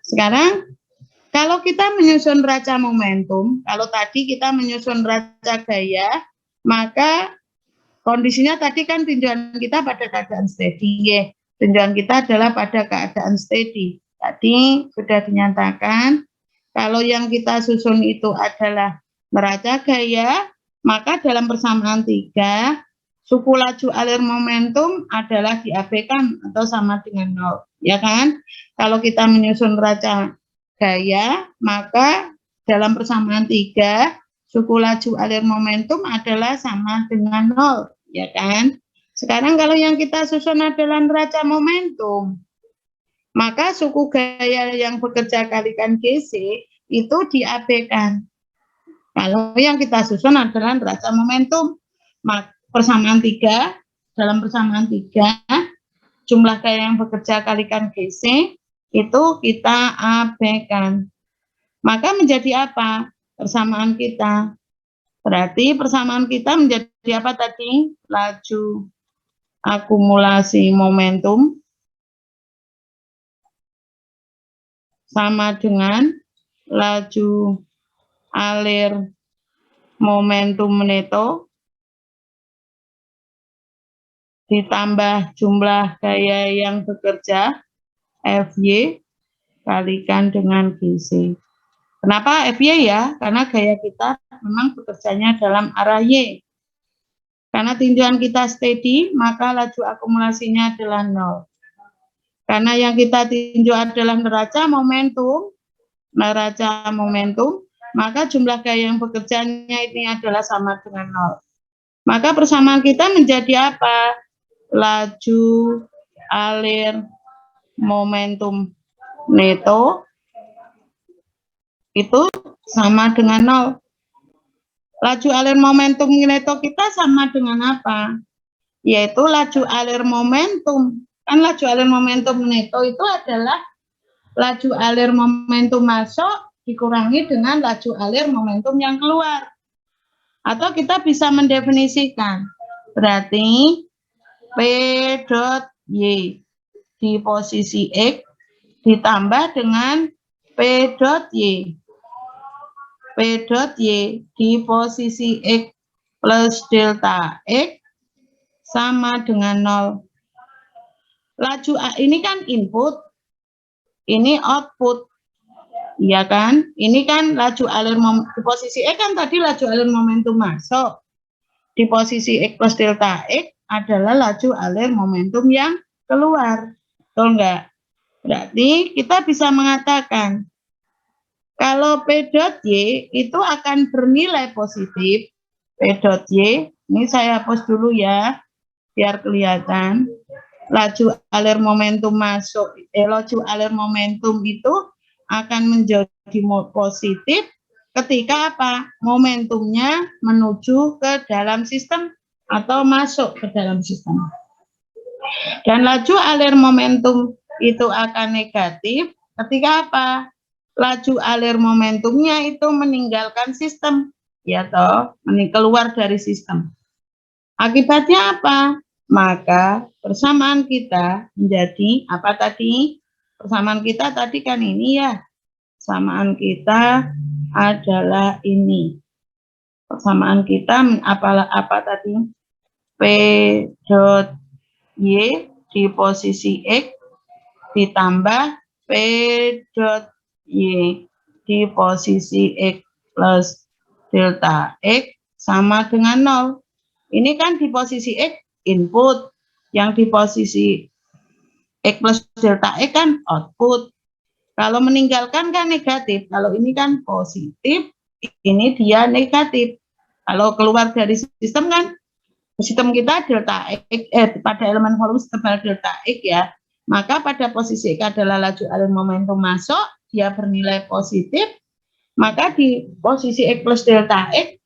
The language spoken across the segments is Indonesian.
Sekarang kalau kita menyusun neraca momentum, kalau tadi kita menyusun neraca gaya, maka kondisinya tadi kan tinjauan kita pada keadaan steady. Tinjauan kita adalah pada keadaan steady. Tadi sudah dinyatakan, kalau yang kita susun itu adalah neraca gaya, maka dalam persamaan 3, suku laju alir momentum adalah diabaikan atau sama dengan 0. Ya kan? Kalau kita menyusun neraca gaya, maka dalam persamaan 3, suku laju alir momentum adalah sama dengan 0, ya kan? Sekarang kalau yang kita susun adalah neraca momentum, maka suku gaya yang bekerja kalikan GC itu diabaikan. Kalau yang kita susun adalah neraca momentum, persamaan 3, dalam persamaan 3, jumlah gaya yang bekerja kalikan GC, itu kita abaikan. Maka menjadi apa persamaan kita? Berarti persamaan kita menjadi apa tadi? Laju akumulasi momentum sama dengan laju alir momentum neto ditambah jumlah gaya yang bekerja FY kalikan dengan GC. Kenapa FY ya? Karena gaya kita memang bekerjanya dalam arah Y. Karena tinjauan kita steady, maka laju akumulasinya adalah 0. Karena yang kita tinjau adalah neraca momentum, maka jumlah gaya yang bekerjanya ini adalah sama dengan 0. Maka persamaan kita menjadi apa? Laju alir momentum neto itu sama dengan 0. Laju alir momentum neto kita sama dengan apa? Yaitu laju alir momentum. Kan laju alir momentum neto itu adalah laju alir momentum masuk dikurangi dengan laju alir momentum yang keluar. Atau kita bisa mendefinisikan. Berarti P dot Y di posisi X ditambah dengan P dot Y. P dot Y di posisi X plus delta X sama dengan 0. Laju ini kan input, ini output, ya kan? Ini kan laju alir di posisi X kan tadi laju alir momentum masuk. Di posisi X plus delta X adalah laju alir momentum yang keluar. Betul enggak? Berarti kita bisa mengatakan kalau P dot Y itu akan bernilai positif. P dot Y, ini saya hapus dulu ya, biar kelihatan. Laju alir momentum masuk, laju alir momentum itu akan menjadi positif ketika apa? Momentumnya menuju ke dalam sistem atau masuk ke dalam sistem. Dan laju alir momentum itu akan negatif ketika apa? Laju alir momentumnya itu meninggalkan sistem, ya toh, keluar dari sistem. Akibatnya apa? Maka persamaan kita menjadi apa tadi? Persamaan kita tadi kan ini ya. Persamaan kita adalah ini. Persamaan kita apa tadi? P dot Y di posisi X ditambah P dot Y di posisi X plus delta X sama dengan 0. Ini kan di posisi X input, yang di posisi X plus delta X kan output. Kalau meninggalkan kan negatif, kalau ini kan positif, ini dia negatif. Kalau keluar dari sistem kan, sistem kita delta X, pada elemen volume setebal delta X ya, maka pada posisi X adalah laju alir momentum masuk, dia bernilai positif, maka di posisi X plus delta X,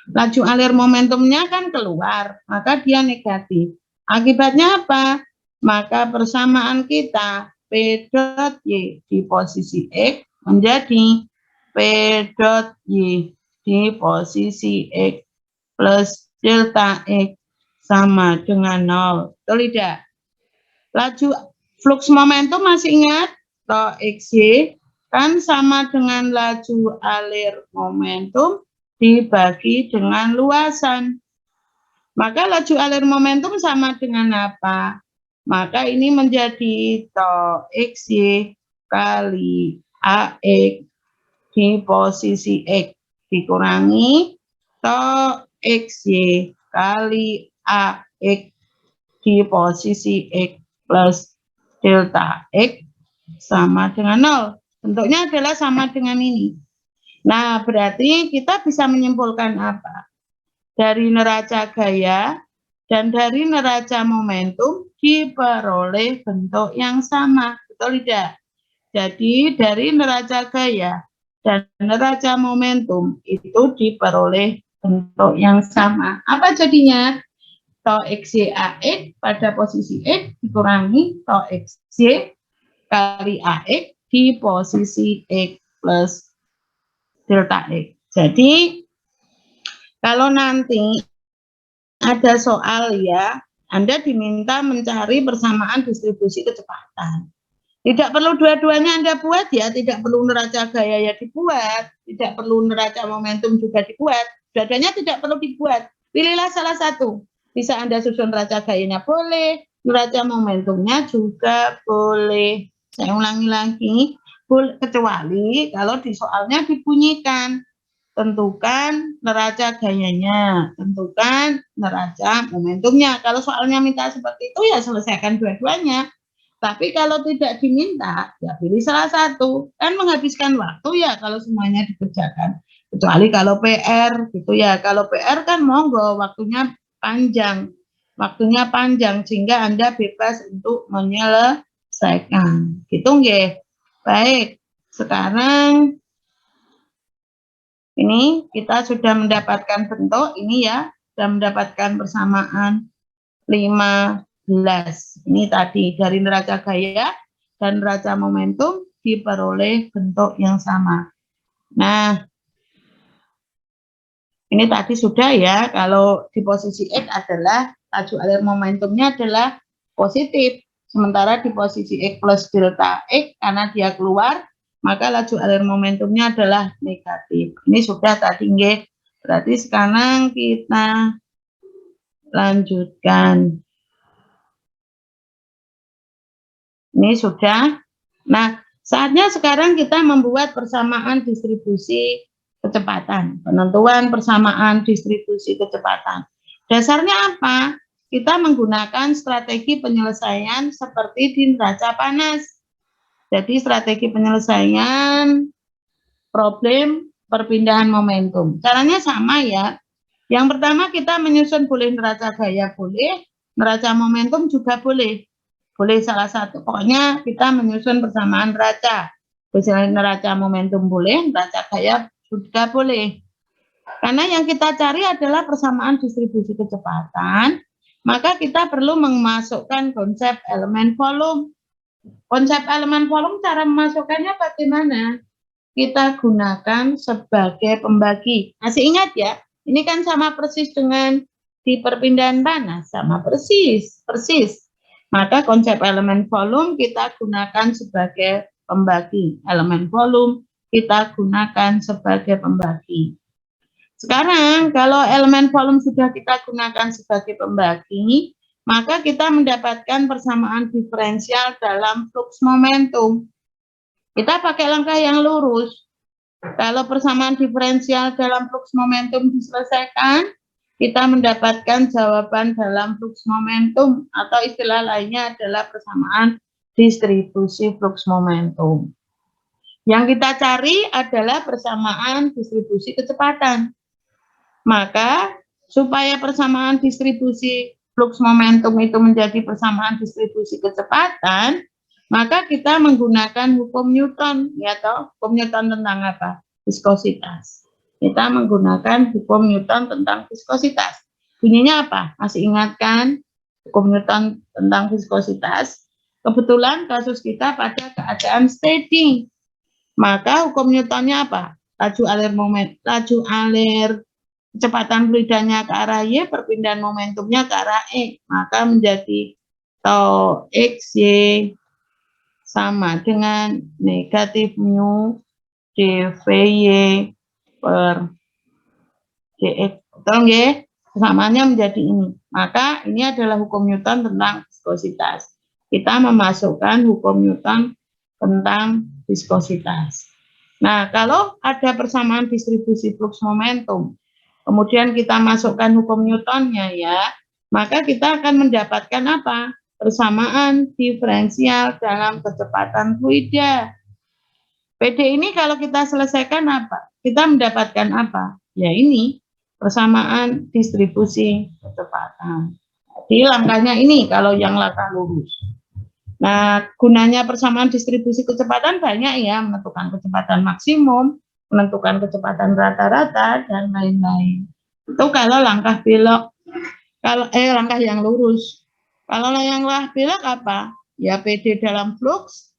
laju alir momentumnya kan keluar, maka dia negatif. Akibatnya apa? Maka persamaan kita P dot Y di posisi X menjadi P dot Y di posisi X plus delta X sama dengan 0. Betul tidak? Laju flux momentum masih ingat? tau XY kan sama dengan laju alir momentum dibagi dengan luasan. Maka laju alir momentum sama dengan apa? Maka ini menjadi tau XY kali AX di posisi X dikurangi tau XY kali AX di posisi X plus delta X sama dengan 0. Bentuknya adalah sama dengan ini. Nah, berarti kita bisa menyimpulkan apa? Dari neraca gaya dan dari neraca momentum diperoleh bentuk yang sama. Betul tidak? Jadi, dari neraca gaya dan neraca momentum itu diperoleh bentuk yang sama. Apa jadinya? Tau XY AX pada posisi X dikurangi tau XY kali AX di posisi X plus delta X. Jadi, kalau nanti ada soal ya, Anda diminta mencari persamaan distribusi kecepatan. Tidak perlu dua-duanya Anda buat ya, tidak perlu neraca gaya ya dibuat, tidak perlu neraca momentum juga dibuat, dua-duanya tidak perlu dibuat. Pilihlah salah satu. Bisa Anda susun neraca gayanya boleh, neraca momentumnya juga boleh. Saya ulangi lagi, kecuali kalau di soalnya dibunyikan, tentukan neraca gayanya, tentukan neraca momentumnya. Kalau soalnya minta seperti itu ya selesaikan dua-duanya. Tapi kalau tidak diminta, ya pilih salah satu. Kan menghabiskan waktu ya kalau semuanya dikerjakan. Kecuali kalau PR gitu ya. Kalau PR kan monggo waktunya panjang. Waktunya panjang sehingga Anda bebas untuk menyelesaikan. Gitu nggih. Baik. Sekarang ini kita sudah mendapatkan bentuk ini ya, sudah mendapatkan persamaan 15. Ini tadi dari neraca gaya dan neraca momentum diperoleh bentuk yang sama. Nah, ini tadi sudah ya, kalau di posisi X adalah laju alir momentumnya adalah positif. Sementara di posisi X plus delta X karena dia keluar, maka laju alir momentumnya adalah negatif. Ini sudah tadi nggih. Berarti sekarang kita lanjutkan. Ini sudah. Nah, saatnya sekarang kita membuat persamaan distribusi kecepatan. Penentuan persamaan distribusi kecepatan. Dasarnya apa? Kita menggunakan strategi penyelesaian seperti di neraca panas. Jadi strategi penyelesaian problem perpindahan momentum. Caranya sama ya. Yang pertama kita menyusun boleh neraca gaya boleh, neraca momentum juga boleh. Boleh salah satu. Pokoknya kita menyusun persamaan neraca. Misalnya neraca momentum boleh, neraca gaya juga boleh. Karena yang kita cari adalah persamaan distribusi kecepatan, maka kita perlu memasukkan konsep elemen volume. Konsep elemen volume cara memasukkannya bagaimana? Kita gunakan sebagai pembagi. Masih ingat ya? Ini kan sama persis dengan di perpindahan panas, sama persis. Maka konsep elemen volume kita gunakan sebagai pembagi. Elemen volume kita gunakan sebagai pembagi. Sekarang kalau elemen volume sudah kita gunakan sebagai pembagi, maka kita mendapatkan persamaan diferensial dalam flux momentum. Kita pakai langkah yang lurus. Kalau persamaan diferensial dalam flux momentum diselesaikan, kita mendapatkan jawaban dalam flux momentum atau istilah lainnya adalah persamaan distribusi flux momentum. Yang kita cari adalah persamaan distribusi kecepatan. Maka supaya persamaan distribusi flux momentum itu menjadi persamaan distribusi kecepatan, maka kita menggunakan hukum Newton, ya toh? Hukum Newton tentang apa? Viskositas. Kita menggunakan hukum Newton tentang viskositas. Bunyinya apa? Masih ingat kan? Hukum Newton tentang viskositas. Kebetulan kasus kita pada keadaan steady. Maka hukum Newtonnya apa? Laju alir kecepatan fluidanya ke arah Y, perpindahan momentumnya ke arah X. Maka menjadi tau XY sama dengan negatif mu dVy per dx. Betul nggih? Kesamaannya menjadi ini. Maka ini adalah hukum Newton tentang viskositas. Kita memasukkan hukum Newton tentang viskositas. Nah, kalau ada persamaan distribusi flux momentum, kemudian kita masukkan hukum Newtonnya ya, maka kita akan mendapatkan apa? Persamaan diferensial dalam kecepatan fluida. PD ini kalau kita selesaikan apa? Kita mendapatkan apa? Ya ini, persamaan distribusi kecepatan. Jadi langkahnya ini kalau yang langkah lurus. Nah, gunanya persamaan distribusi kecepatan banyak ya, menentukan kecepatan maksimum, menentukan kecepatan rata-rata, dan lain-lain. Itu kalau langkah belok, kalau langkah yang lurus. Kalau yang langkah belok apa? Ya PD dalam flux,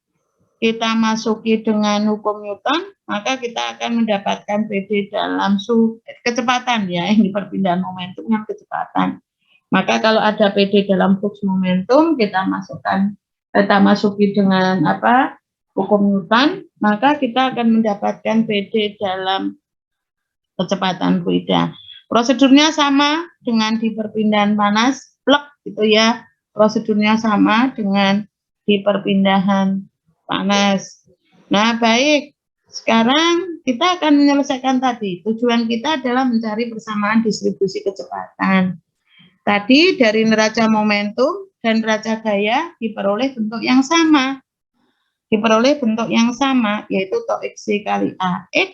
kita masuki dengan hukum Newton, maka kita akan mendapatkan PD dalam kecepatan ya, ini perpindahan momentum yang kecepatan. Maka kalau ada PD dalam flux momentum, kita masuki dengan apa? Hukum Newton, maka kita akan mendapatkan PD dalam kecepatan fluida. Prosedurnya sama dengan di perpindahan panas, plek gitu ya. Prosedurnya sama dengan di perpindahan panas. Nah, baik. Sekarang kita akan menyelesaikan tadi. Tujuan kita adalah mencari persamaan distribusi kecepatan. Tadi dari neraca momentum dan neraca gaya diperoleh bentuk yang sama. Diperoleh bentuk yang sama, yaitu tau Xc kali AX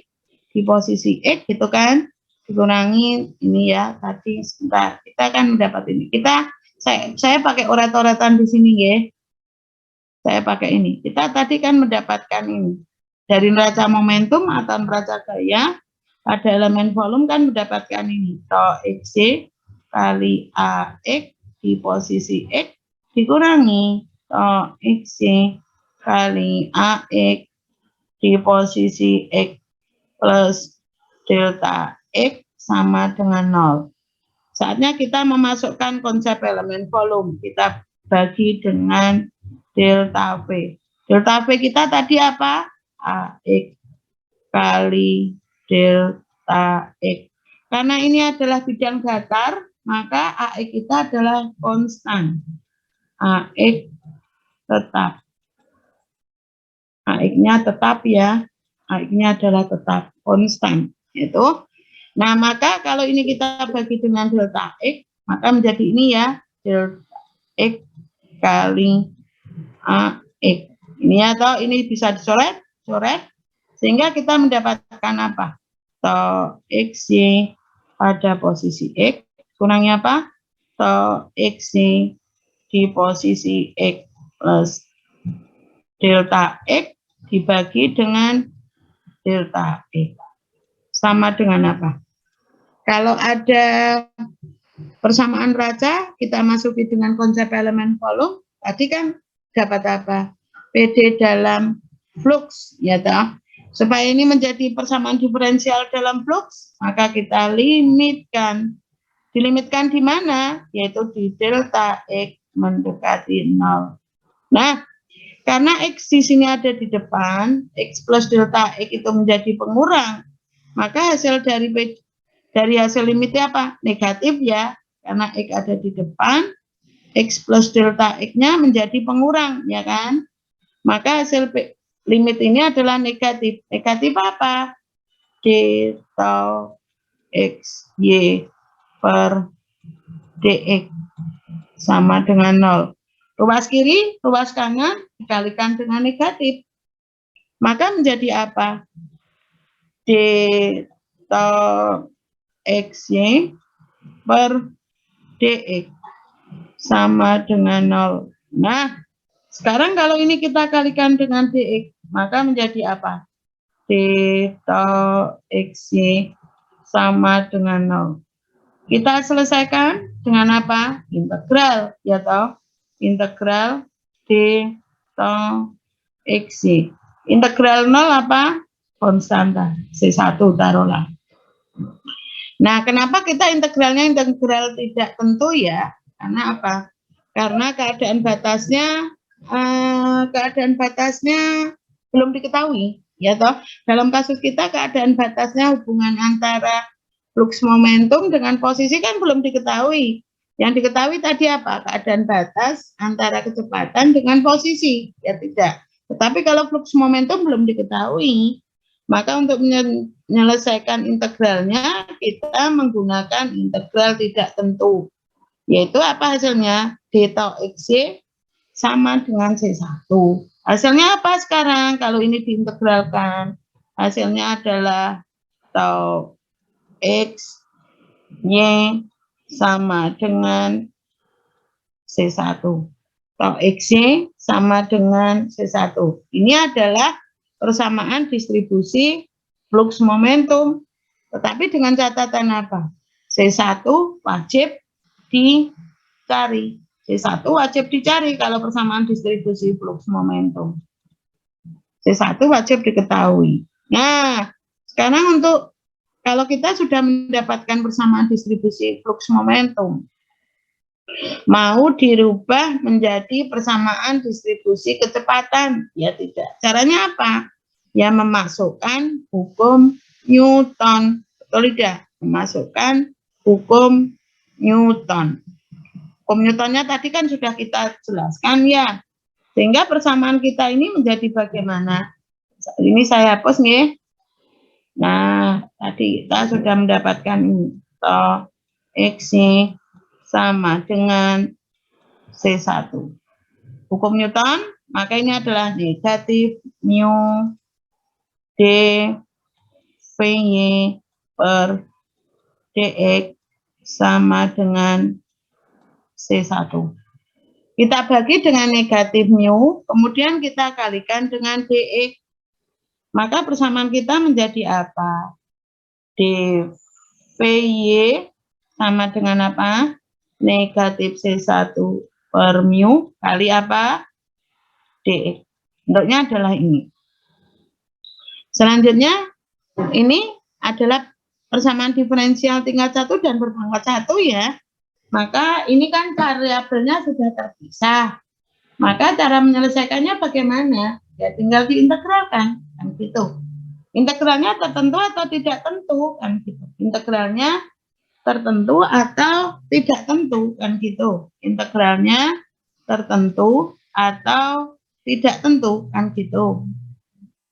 di posisi X gitu kan. Dikurangi ini ya, tadi sebentar. Kita akan mendapat ini. Saya pakai oret-oretan di sini ya. Saya pakai ini. Kita tadi kan mendapatkan ini. Dari neraca momentum atau neraca gaya, pada elemen volume kan mendapatkan ini. Tau Xc kali AX di posisi X dikurangi tau Xc kali AX di posisi X plus delta X sama dengan 0. Saatnya kita memasukkan konsep elemen volume. Kita bagi dengan delta V. Delta V kita tadi apa? AX kali delta X. Karena ini adalah bidang datar, maka AX kita adalah konstan. AX tetap. AX-nya tetap ya. AX-nya adalah tetap konstan. Itu. Nah, maka kalau ini kita bagi dengan delta X, maka menjadi ini ya, delta X kali AX. Ini atau ini bisa dicoret, sehingga kita mendapatkan apa? Tau Xc pada posisi X, kurangnya apa? Tau Xc di posisi X plus delta X dibagi dengan delta X. Sama dengan apa? Kalau ada persamaan neraca, kita masuki dengan konsep elemen volume. Tadi kan dapat apa? PD dalam flux, ya toh. Supaya ini menjadi persamaan diferensial dalam flux, maka kita limitkan. Dilimitkan di mana? Yaitu di delta X mendekati 0. Nah, karena X di sini ada di depan, X plus delta X itu menjadi pengurang, maka hasil dari hasil limitnya apa? Negatif ya, karena X ada di depan, X plus delta X-nya menjadi pengurang, ya kan? Maka hasil limit ini adalah negatif. Negatif apa? D tau X Y per dx sama dengan 0. Ruas kiri, ruas kanan dikalikan dengan negatif. Maka menjadi apa? D tau XY per dx sama dengan 0. Nah, sekarang kalau ini kita kalikan dengan dx, maka menjadi apa? D tau XY sama dengan 0. Kita selesaikan dengan apa? Integral, ya toh? Integral D tau XY. Integral 0 apa? Konstanta. C1 taruhlah. Nah, kenapa kita integralnya integral tidak tentu ya? Karena apa? Karena keadaan batasnya keadaan batasnya belum diketahui, ya toh. Dalam kasus kita keadaan batasnya hubungan antara flux momentum dengan posisi kan belum diketahui. Yang diketahui tadi apa? Keadaan batas antara kecepatan dengan posisi, ya tidak. Tetapi kalau flux momentum belum diketahui, maka untuk menyelesaikan integralnya kita menggunakan integral tidak tentu. Yaitu apa hasilnya? D tau XY sama dengan C1. Hasilnya apa sekarang? Kalau ini diintegralkan, hasilnya adalah tau X, Y sama dengan C1. Tau XY sama dengan C1. Ini adalah persamaan distribusi flux momentum. Tetapi dengan catatan apa? C1 wajib dicari. C1 wajib dicari kalau persamaan distribusi flux momentum. C1 wajib diketahui. Nah, sekarang untuk kalau kita sudah mendapatkan persamaan distribusi flux momentum, mau dirubah menjadi persamaan distribusi kecepatan, ya tidak. Caranya apa? Ya memasukkan hukum Newton. Betul tidak? Memasukkan hukum Newton. Hukum Newtonnya tadi kan sudah kita jelaskan ya. Sehingga persamaan kita ini menjadi bagaimana? Ini saya hapus nih. Nah, tadi kita sudah mendapatkan ini. Toh X sama dengan C1. Hukum Newton, maka ini adalah negatif mu D Vy per dx sama dengan C1. Kita bagi dengan negatif mu, kemudian kita kalikan dengan dx. Maka persamaan kita menjadi apa? dVy sama dengan apa? Negatif C1 per mu kali apa? dx. Bentuknya adalah ini. Selanjutnya, ini adalah persamaan diferensial tingkat 1 dan berpangkat 1 ya. Maka ini kan variabelnya sudah terpisah. Maka cara menyelesaikannya bagaimana? Ya tinggal diintegralkan, kan gitu. Integralnya tertentu atau tidak tentu, kan gitu. Integralnya tertentu atau tidak tentu, kan gitu. Integralnya tertentu atau tidak tentu, kan gitu.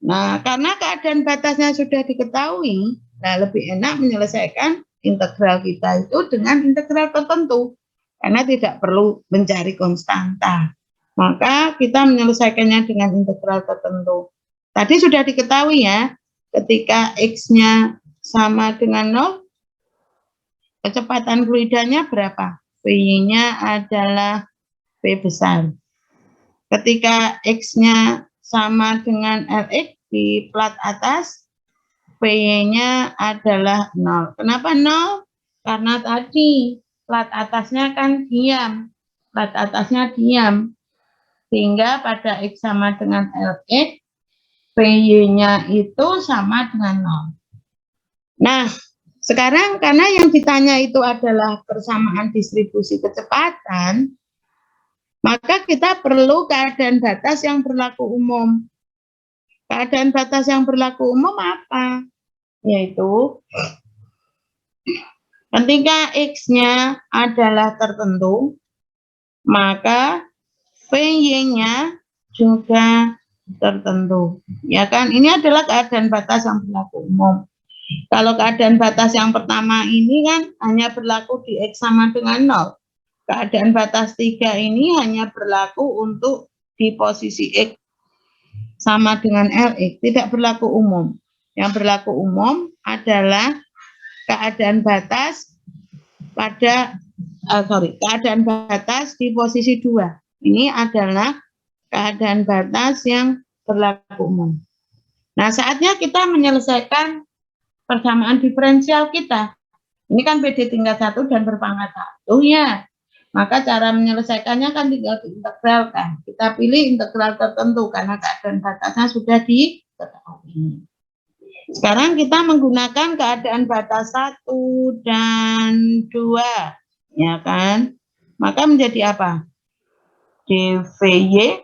Nah, karena keadaan batasnya sudah diketahui, nah lebih enak menyelesaikan integral kita itu dengan integral tertentu. Karena tidak perlu mencari konstanta. Maka kita menyelesaikannya dengan integral tertentu. Tadi sudah diketahui ya, ketika X-nya sama dengan 0, kecepatan fluidanya berapa? Vy-nya adalah V besar. Ketika X-nya sama dengan Lx di plat atas, Vy-nya adalah 0. Kenapa 0? Karena tadi plat atasnya kan diam. Plat atasnya diam. Sehingga pada X sama dengan Lx, Vy-nya itu sama dengan 0. Nah, sekarang karena yang ditanya itu adalah persamaan distribusi kecepatan, maka kita perlu keadaan batas yang berlaku umum. Keadaan batas yang berlaku umum apa? Yaitu ketika X-nya adalah tertentu, maka Vy-nya juga tertentu. Ya kan? Ini adalah keadaan batas yang berlaku umum. Kalau keadaan batas yang pertama ini kan hanya berlaku di X sama dengan 0. Keadaan batas 3 ini hanya berlaku untuk di posisi X sama dengan Lx, tidak berlaku umum. Yang berlaku umum adalah keadaan batas pada keadaan batas di posisi 2. Ini adalah keadaan batas yang berlaku umum. Nah, saatnya kita menyelesaikan persamaan diferensial kita. Ini kan PD tingkat 1 dan berpangkat 1 ya. Maka cara menyelesaikannya kan tinggal diintegralkan. Kita pilih integral tertentu karena keadaan batasnya sudah diketahui. Sekarang kita menggunakan keadaan batas 1 dan 2, ya kan? Maka menjadi apa? dVy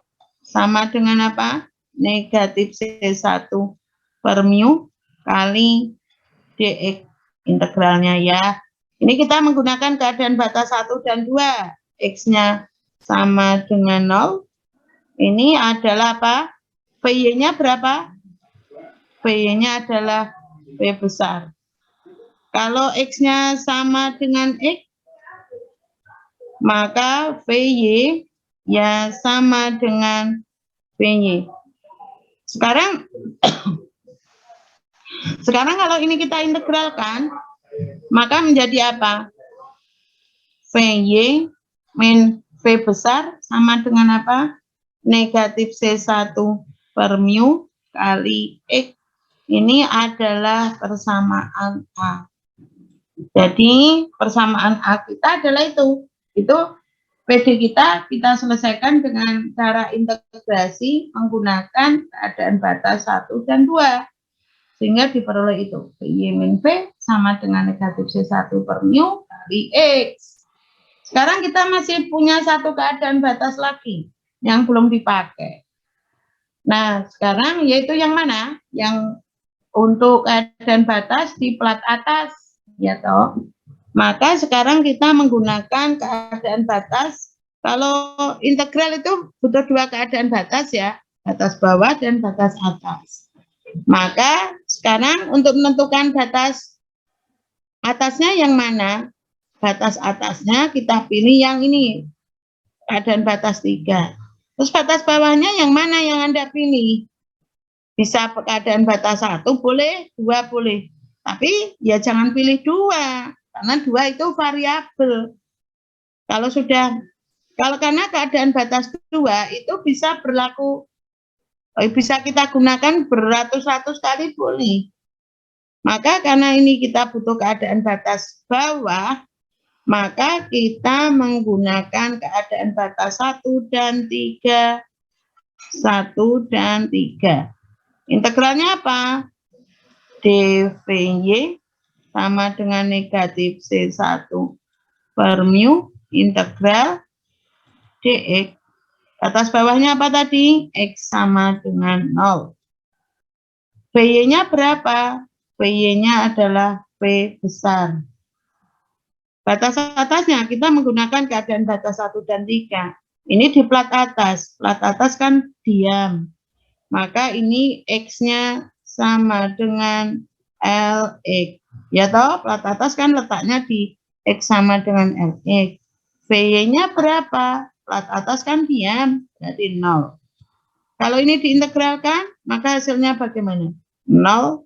sama dengan apa? Negatif C1 per mu kali dx integralnya ya. Ini kita menggunakan keadaan batas 1 dan 2. X-nya sama dengan 0. Ini adalah apa? Py-nya berapa? Py-nya adalah P besar. Kalau X-nya sama dengan X, maka Py ya sama dengan Py. Sekarang kalau ini kita integralkan, maka menjadi apa? Py min P besar sama dengan apa? Negatif C1 per mu kali X. Ini adalah persamaan A. Jadi persamaan A kita adalah itu. Itu PD kita selesaikan dengan cara integrasi menggunakan keadaan batas 1 dan 2. Sehingga diperoleh itu. Py min P sama dengan negatif C1 per mu kali X. Sekarang kita masih punya satu keadaan batas lagi yang belum dipakai. Nah, sekarang yaitu yang mana? Yang untuk keadaan batas di plat atas, ya toh. Maka sekarang kita menggunakan keadaan batas. Kalau integral itu butuh dua keadaan batas ya, batas bawah dan batas atas. Maka sekarang untuk menentukan batas atasnya yang mana? Batas atasnya kita pilih yang ini, keadaan batas 3. Terus batas bawahnya yang mana yang Anda pilih? Bisa keadaan batas 1 boleh, 2 boleh. Tapi ya jangan pilih 2, karena 2 itu variabel. Kalau karena keadaan batas 2 itu bisa berlaku, bisa kita gunakan beratus-ratus kali boleh. Maka karena ini kita butuh keadaan batas bawah, maka kita menggunakan keadaan batas 1 dan 3. 1 dan 3. Integralnya apa? dVy sama dengan negatif C1 per mu integral dx. Atas bawahnya apa tadi? X sama dengan 0. Py-nya berapa? Py-nya adalah P besar. Batas atasnya kita menggunakan keadaan batas 1 dan 3. Ini di plat atas. Plat atas kan diam. Maka ini X-nya sama dengan Lx. Ya toh, plat atas kan letaknya di X sama dengan Lx. Py-nya berapa? Plat atas kan diam, berarti 0. Kalau ini diintegralkan, maka hasilnya bagaimana? 0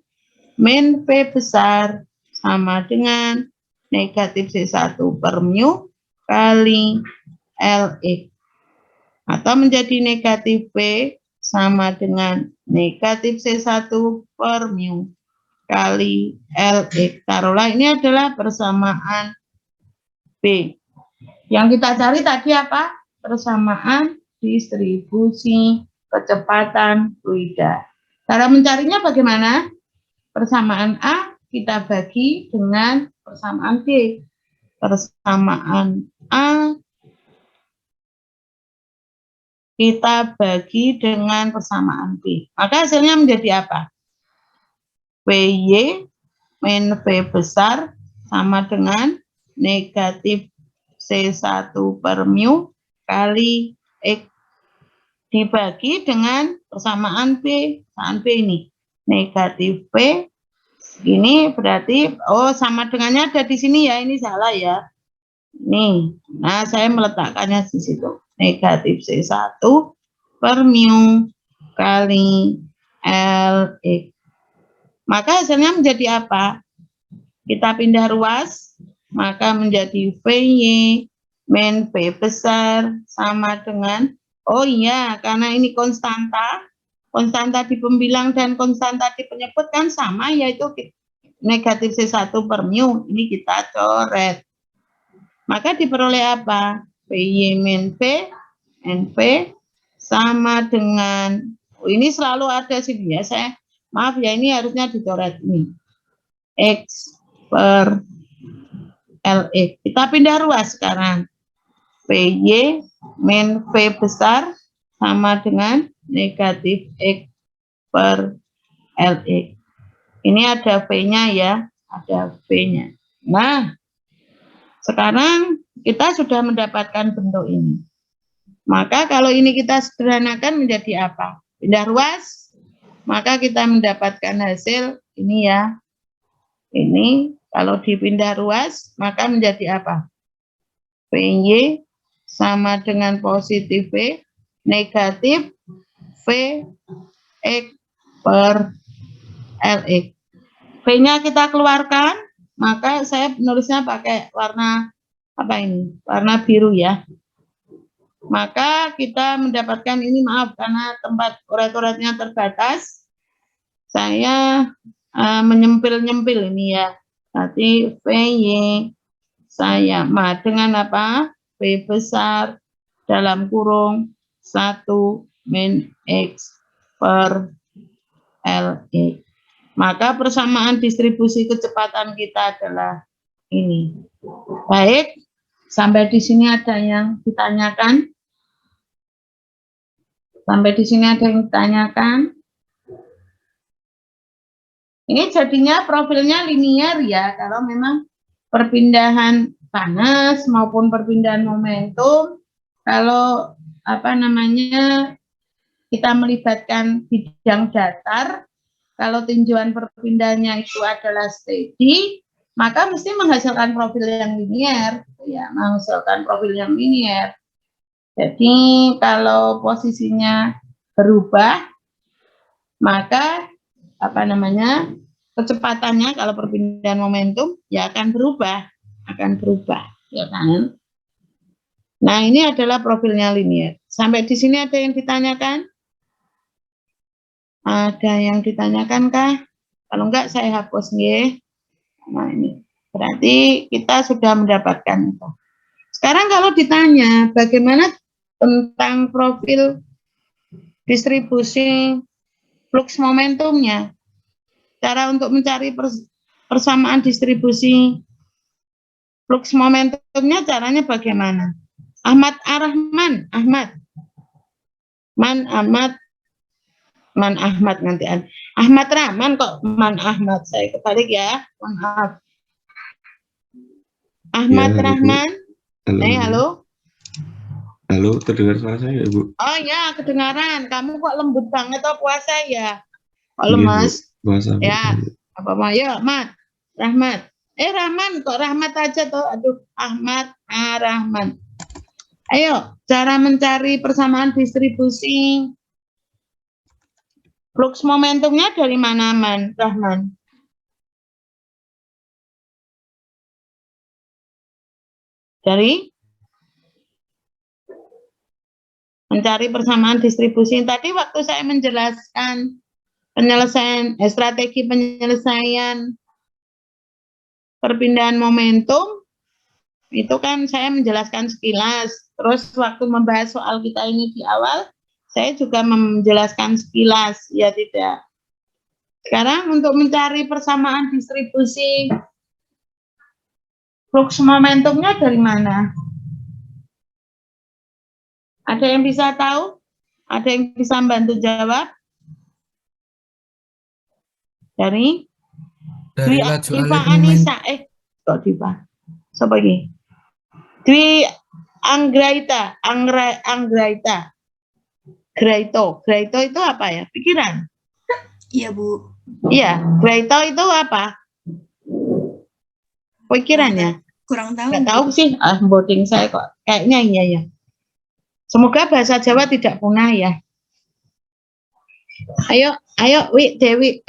min P besar sama dengan negatif C1 per mu kali Lx. Atau menjadi negatif P sama dengan negatif C1 per mu kali Lx. Taruhlah ini adalah persamaan B. Yang kita cari tadi apa? Persamaan distribusi kecepatan fluida. Cara mencarinya bagaimana? Persamaan A kita bagi dengan persamaan B. Persamaan A kita bagi dengan persamaan B. Maka hasilnya menjadi apa? Py min V besar sama dengan negatif C1 per mu kali X dibagi dengan persamaan B. Persamaan B ini negatif P. Ini berarti, sama dengannya ada di sini ya, ini salah ya. Nih, nah saya meletakkannya di situ. Negatif C1 per mu kali Lx. Maka hasilnya menjadi apa? Kita pindah ruas, maka menjadi Vy min V besar sama dengan, oh iya, karena ini konstanta di pembilang dan konstanta di penyebut kan sama, yaitu negatif C1 per mu. Ini kita coret. Maka diperoleh apa? Py min V, NV sama dengan, ini selalu ada sih ya, maaf ya, ini harusnya dicoret ini. X per Lx. Kita pindah ruas sekarang. Py min V besar sama dengan negatif X per LX. Ini ada V-nya ya, ada V-nya. Nah, sekarang kita sudah mendapatkan bentuk ini. Maka kalau ini kita sederhanakan menjadi apa? Pindah ruas, maka kita mendapatkan hasil ini ya. Ini kalau dipindah ruas, maka menjadi apa? PY sama dengan positif V, negatif V X per LX. V-nya kita keluarkan, maka saya nulisnya pakai warna apa ini? Warna biru ya. Maka kita mendapatkan ini, maaf karena tempat coret-coretnya terbatas, saya menyempil-nyempil ini ya. Berarti VY saya dengan apa? V besar dalam kurung 1 min X per LX. Maka persamaan distribusi kecepatan kita adalah ini. Baik, sampai di sini ada yang ditanyakan? Sampai di sini ada yang ditanyakan? Ini jadinya profilnya linear ya, kalau memang perpindahan panas maupun perpindahan momentum, kalau apa namanya kita melibatkan bidang datar, kalau tinjauan perpindahannya itu adalah steady, maka mesti menghasilkan profil yang linear, ya, menghasilkan profil yang linear. Jadi kalau posisinya berubah, maka apa namanya kecepatannya kalau perpindahan momentum ya akan berubah ya kan. Nah, ini adalah profilnya linear. Sampai di sini ada yang ditanyakan? Ada yang ditanyakan kah? Kalau enggak saya hapus nggih. Nah, ini berarti kita sudah mendapatkan itu. Sekarang kalau ditanya bagaimana tentang profil distribusi flux momentumnya, cara untuk mencari persamaan distribusi flux momentumnya caranya bagaimana? Ahmad Ar-Rahman, Ahmad nanti Ahmad Rahman kok Man Ahmad, saya kebalik ya, maaf. Ahmad ya, Rahman, halo. Halo, terdengar suara saya, Bu? Oh ya, kedengaran. Kamu kok lembut banget atau puasa ya? Kok lemas? Puasa. Ya, apa ya, Mat? Rahmat. Rahman, kok Rahmat aja tuh? Aduh, Ahmad Rahman. Ayo, cara mencari persamaan distribusi flux momentumnya dari mana, Rahman? Dari mencari persamaan distribusi. Tadi waktu saya menjelaskan penyelesaian strategi penyelesaian perpindahan momentum, itu kan saya menjelaskan sekilas. Terus waktu membahas soal kita ini di awal, saya juga menjelaskan sekilas, ya tidak. Sekarang untuk mencari persamaan distribusi flux momentumnya dari mana? Ada yang bisa tahu? Ada yang bisa bantu jawab? Dari laju Diva Anissa, kok Diva? Siapa ini? Dwi Anggraita, Anggraita. Graito itu apa ya? Pikiran? Iya, Bu. Iya, Graito itu apa? Pikirannya? Kurang tahu. Nggak tahu sih, boarding saya kok kayaknya iya ya. Semoga bahasa Jawa tidak punah ya. Ayo, Dewi.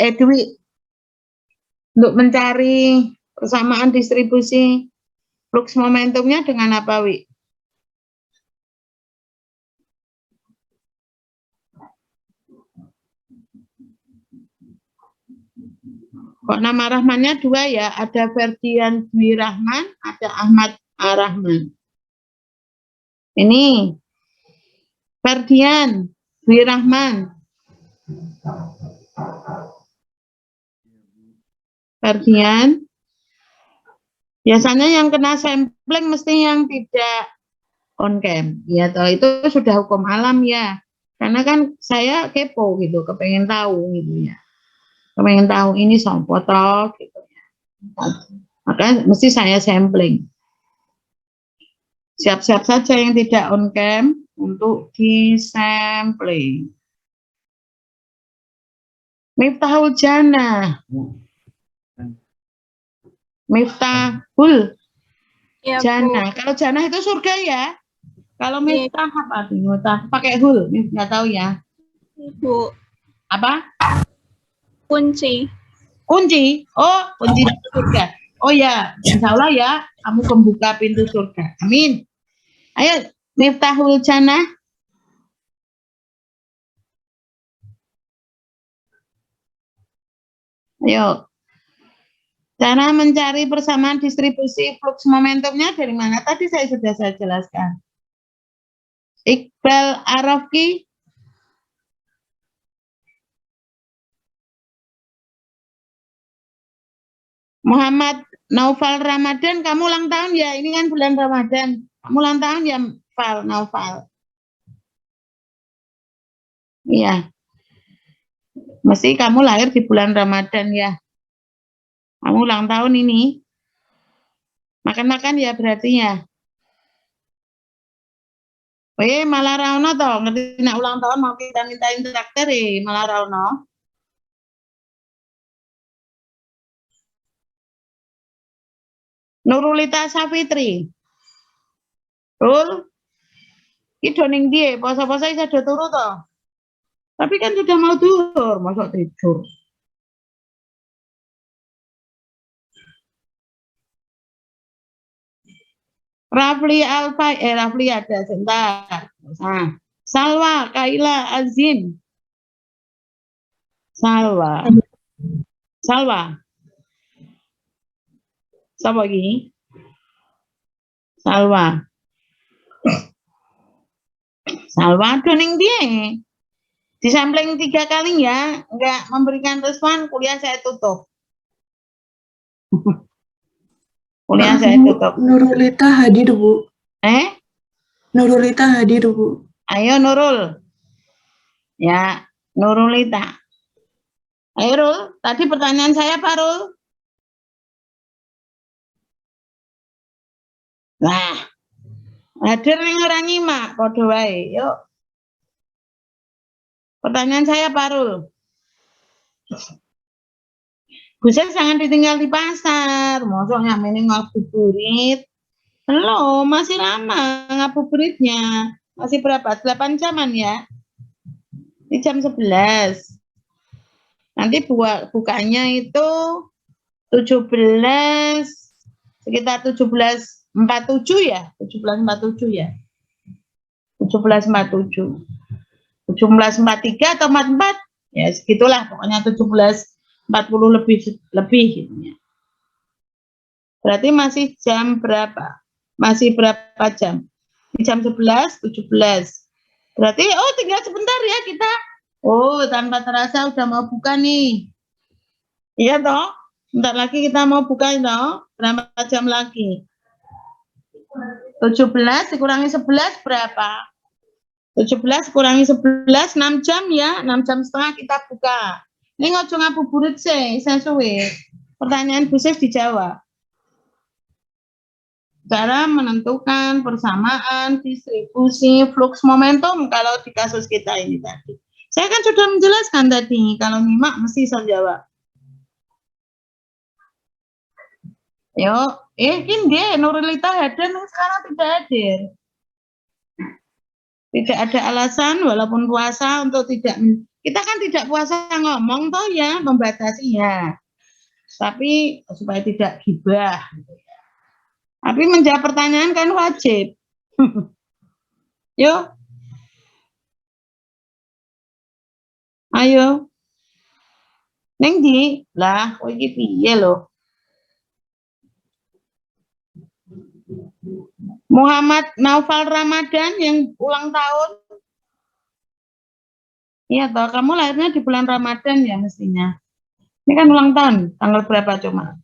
Untuk mencari persamaan distribusi flux momentumnya dengan apa, Wi? Kok nama Rahmannya dua ya? Ada Ferdian Dwi Rahman, ada Ahmad Ar-Rahman. Ini Ferdian Dwi Rahman. Ferdian. Biasanya yang kena sampling mesti yang tidak on cam. Ya toh, itu sudah hukum alam ya. Karena kan saya kepo gitu, kepengen tahu gitu ya. Kepengen tahu ini sopo toh gitu ya. Maka mesti saya sampling. Siap-siap saja yang tidak on cam untuk disampling. Miftahul Jannah. Miftahul Ya, Bu. Jannah. Kalau Jannah itu surga ya. Kalau Miftah apa tuh? Miftah pakai hul, nggak tahu ya. Bu. Apa? Kunci. Kunci. Oh, kunci surga. Oh ya, insya Allah ya, kamu pembuka pintu surga. Amin. Ayo, Miftahul Jannah. Ayo. Cara mencari persamaan distribusi flux momentumnya dari mana? Tadi sudah saya jelaskan. Iqbal Arafki. Muhammad Naufal Ramadan, kamu ulang tahun ya? Ini kan bulan Ramadan. Kamu ulang tahun ya, Naufal? Iya. Mesti kamu lahir di bulan Ramadan ya. Kamu ulang tahun ini. Makan-makan ya berarti ya. Malah Rauno toh, ngerti nak ulang tahun mau kita mintain traktir malah Rauno. Nurulita Safitri. Rul. Iki doning dia, poso-poso bisa do turu toh. Tapi kan sudah mau tidur, masa tidur. Rafli Rafli ada sebentar. Nah, Salwa Kaila Azin. Salwa. Siapa lagi? Salwa doning dia. Disampling 3 kali ya, enggak memberikan respon, kuliah saya tutup. Kuliah saya tutup. Nurulita hadir, Bu. Nurulita hadir, Bu. Ayo Nurul. Ya, Nurulita. Ayo Rul, tadi pertanyaan saya Pak Rul. Nah, hadir ning ora nyimak, padha wae. Yuk. Pertanyaan saya Pak Rul. Buset jangan ditinggal di pasar, mosok nyamene ngabuburit. Belum, masih lama ngabuburitnya. Masih berapa? 8 jaman ya. Ini jam 11. Nanti bukanya itu 17, sekitar 17.47 ya. 17.47 ya. 17.47. 17.43 atau 44? Ya segitulah, pokoknya 17.40 lebih gitu ya. Berarti masih jam berapa? Masih berapa jam? Di jam 11, 17. Berarti, oh tinggal sebentar ya kita. Oh, tanpa terasa udah mau buka nih. Iya toh? Bentar lagi kita mau buka toh. Berapa jam lagi? 17 dikurangi 11 berapa? 17 kurangi 11, 6 jam ya. 6 jam setengah kita buka. Ini ngojo ngabuburit sih, saya suwe. Pertanyaan khusus dijawab. Cara menentukan persamaan distribusi flux momentum kalau di kasus kita ini tadi. Saya kan sudah menjelaskan tadi, kalau nyimak mesti saya jawab. Yuk, ini dia Nurulita hadir sekarang tidak hadir. Tidak ada alasan walaupun puasa untuk tidak, kita kan tidak puasa ngomong toh ya, membatasi ya. Tapi supaya tidak gibah. Tapi menjawab pertanyaan kan wajib. Yuk. Ayo. Neng di lah, kowe iki piye lho? Muhammad Naufal Ramadan yang ulang tahun. Iya toh, kamu lahirnya di bulan Ramadan ya mestinya. Ini kan ulang tahun, tanggal berapa cuma?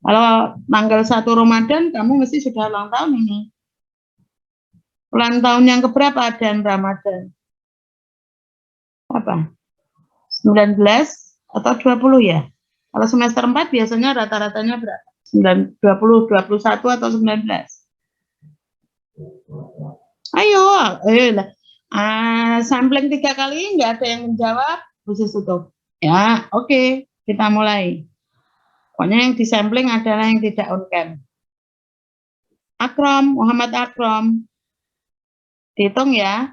Kalau tanggal 1 Ramadan, kamu mesti sudah ulang tahun ini. Ulang tahun yang keberapa dan Ramadan? apa? 19 atau 20 ya? Kalau semester 4 biasanya rata-ratanya berapa? 20, 21 atau 19? Ayo, sampling 3 kali nggak ada yang menjawab, khusus tutup. Ya, oke, kita mulai. Pokoknya yang disampling adalah yang tidak on cam. Akram, Muhammad Akram. Dihitung ya.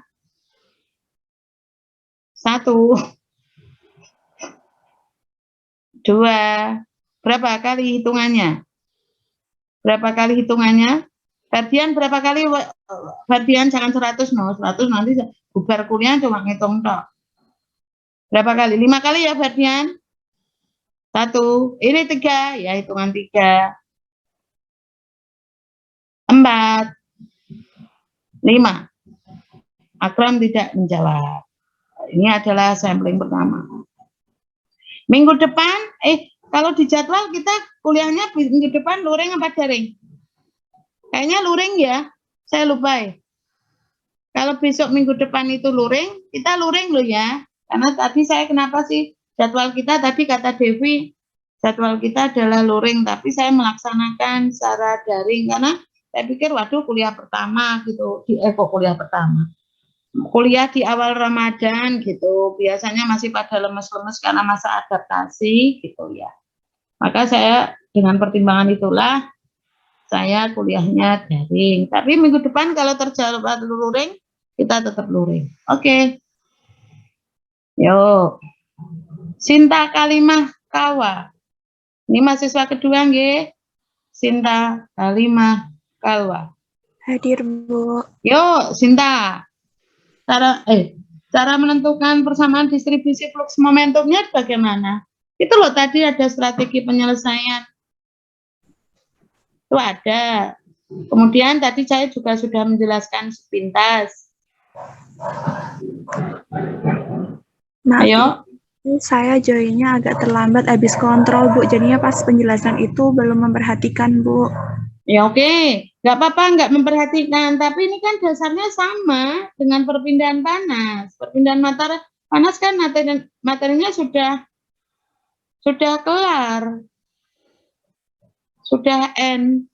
1, 2, berapa kali hitungannya? Berapa kali hitungannya? Ferdian berapa kali? Ferdian jangan 100, no. 100 nanti bubar kuliah cuma ngitung tok. Berapa kali? 5 kali ya Ferdian? 1, ini 3, ya hitungan 3. 4, 5. Akram tidak menjawab. Ini adalah sampling pertama. Minggu depan, kalau di jadwal kita kuliahnya minggu depan luring apa daring? Kayaknya luring ya, saya lupa ya. Kalau besok minggu depan itu luring, kita luring loh ya. Karena tadi saya kenapa sih jadwal kita tadi kata Devi, jadwal kita adalah luring, tapi saya melaksanakan secara daring karena saya pikir waduh kuliah pertama gitu, kuliah pertama. Kuliah di awal Ramadan gitu, biasanya masih pada lemes-lemes karena masa adaptasi gitu ya. Maka saya dengan pertimbangan itulah saya kuliahnya daring. Tapi minggu depan kalau terjadwal luring, kita tetap luring. Oke. Yuk. Sinta Kalimah Kalwa. Ini mahasiswa kedua nggih. Sinta Kalimah Kalwa. Hadir, Bu. Yuk, Sinta. Cara menentukan persamaan distribusi flux momentumnya bagaimana? Itu loh tadi ada strategi penyelesaian. Itu ada. Kemudian tadi saya juga sudah menjelaskan sepintas. Ayo. Saya joinnya agak terlambat habis kontrol, Bu. Jadinya pas penjelasan itu belum memperhatikan, Bu. Ya oke, nggak apa-apa nggak memperhatikan. Tapi ini kan dasarnya sama dengan perpindahan panas. Perpindahan panas kan materinya sudah kelar. Sudah N.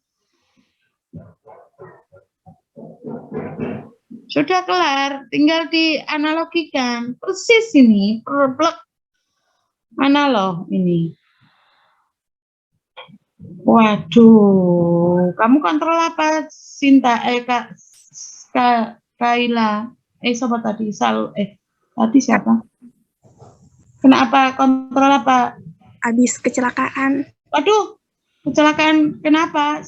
Sudah kelar, tinggal dianalogikan. Persis ini, plek analog ini. Waduh, kamu kontrol apa, Sinta? Kaila. Siapa tadi? Tadi siapa? Kenapa? Kontrol apa? Habis kecelakaan. Waduh, kecelakaan kenapa?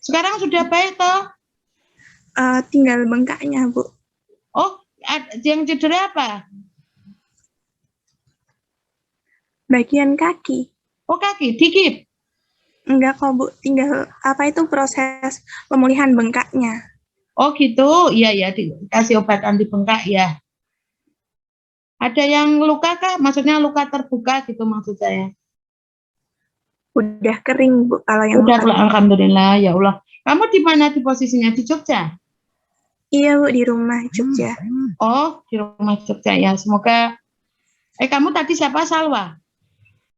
Sekarang sudah baik toh? Tinggal bengkaknya, Bu. Oh, yang cedera apa? Bagian kaki. Oh, kaki, dikit. Enggak kok, Bu. Tinggal proses pemulihan bengkaknya. Oh gitu, iya ya, dikasih obat anti bengkak ya. Ada yang luka kah? Maksudnya luka terbuka gitu maksud saya. Udah kering, Bu. Kalau yang Udah, luka. alhamdulillah, ya Allah. Kamu di mana di posisinya? Di Jogja? Iya, Bu, di rumah Jogja. Oh, di rumah Jogja ya. Semoga. Kamu tadi siapa? Salwa?